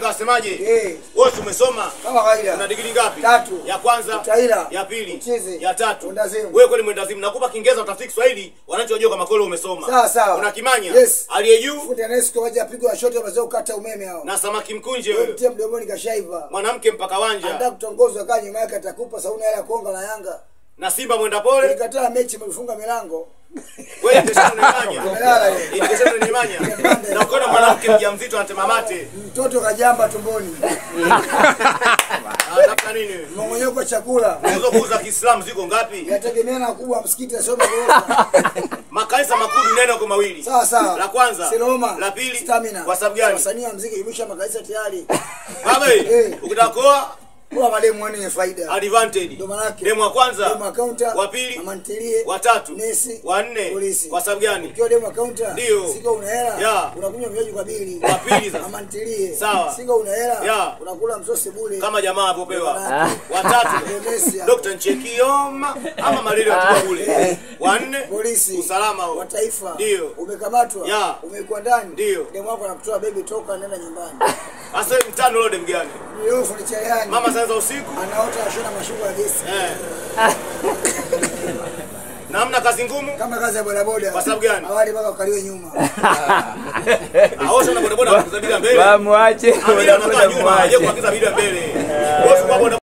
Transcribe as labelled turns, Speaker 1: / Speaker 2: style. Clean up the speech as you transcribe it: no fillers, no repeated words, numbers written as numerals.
Speaker 1: Wasemaje? Wewe umesoma?
Speaker 2: Kama kawaida.
Speaker 1: Una degree ngapi?
Speaker 2: 3.
Speaker 1: Ya kwanza,
Speaker 2: Utaila,
Speaker 1: ya pili,
Speaker 2: Mchizi,
Speaker 1: ya tatu.
Speaker 2: Mwendazimu.
Speaker 1: Wewe kweli mwendazimu. Nakupa Kiingereza utafiki Kiswahili, wanachojua kama kweli umesoma.
Speaker 2: Sawa sawa.
Speaker 1: Una kimanya?
Speaker 2: Yes.
Speaker 1: Aliye juu?
Speaker 2: Futa Nesco waje apigwe shoti wazao kata umeme hao.
Speaker 1: Na samaki mkunje
Speaker 2: Wewe
Speaker 1: wewe.
Speaker 2: mtie mdomoni kashaiva.
Speaker 1: Mwanamke mpaka wanja.
Speaker 2: Anataka kutongozwa kanye nyuma yake atakupa sauna ile ya kuonga na Yanga.
Speaker 1: Na Simba mwenda pole.
Speaker 2: Nikataa mechi mlifunga milango.
Speaker 1: Wewe kesho unaimanya.
Speaker 2: Umelala hiyo.
Speaker 1: Ili kesho unaimanya. Na ukiona mwanamke mjamzito anatema mate.
Speaker 2: Mtoto kajamba tumboni.
Speaker 1: Anataka nini wewe?
Speaker 2: Mmonyoko wa chakula.
Speaker 1: Unaweza kuuza Kiislamu ziko ngapi?
Speaker 2: Yategemea na kubwa msikiti asome gorofa.
Speaker 1: Makanisa makuu neno kwa mawili.
Speaker 2: Sawa sawa.
Speaker 1: La kwanza,
Speaker 2: Siloma,
Speaker 1: la pili,
Speaker 2: Stamina.
Speaker 1: kwa sababu gani?
Speaker 2: Wasanii wa muziki imisha makanisa tayari.
Speaker 1: Baba, ukitaka kuoa
Speaker 2: Kwa mademu wenye faida.
Speaker 1: advantage.
Speaker 2: Ndio maana yake.
Speaker 1: Demu wa kwanza,
Speaker 2: Demu accounta,
Speaker 1: wa pili,
Speaker 2: amantilie,
Speaker 1: wa tatu,
Speaker 2: nesi,
Speaker 1: wa nne.
Speaker 2: polisi.
Speaker 1: Kwa sababu gani?
Speaker 2: Ukiwa demu accounta,
Speaker 1: Ndio.
Speaker 2: siko una hela,
Speaker 1: Ya.
Speaker 2: unakunywa vinywaji kwa bili.
Speaker 1: Wa pili sasa.
Speaker 2: Amantilie.
Speaker 1: Sawa.
Speaker 2: Siko una hela,
Speaker 1: Ya.
Speaker 2: unakula msosi bure.
Speaker 1: Kama jamaa alipopewa.
Speaker 2: Ndio.
Speaker 1: Wa tatu,
Speaker 2: Ndio Messi hapo.
Speaker 1: Dr. Nchekioma ama malaria watu kule. Wa nne,
Speaker 2: Polisi.
Speaker 1: usalama
Speaker 2: wa taifa.
Speaker 1: Ndio.
Speaker 2: Umekamatwa.
Speaker 1: Ya.
Speaker 2: Umekuwa ndani.
Speaker 1: Ndio.
Speaker 2: Demu wako anakutoa baby toka nenda nyumbani.
Speaker 1: Sasa mtano leo demu gani?
Speaker 2: Leo furniture yani.
Speaker 1: Mama sasa usiku.
Speaker 2: Anaota ashona mashughuli ya gesi.
Speaker 1: Na hamna kazi ngumu?
Speaker 2: Kama kazi ya bodaboda.
Speaker 1: Kwa sababu gani?
Speaker 2: Awali mpaka ukaliwe nyuma.
Speaker 1: Aosha na bodaboda kukiza bila mbele.
Speaker 3: Wamwache.
Speaker 1: Amira anakaa nyuma, aje kukiza bila mbele. Wewe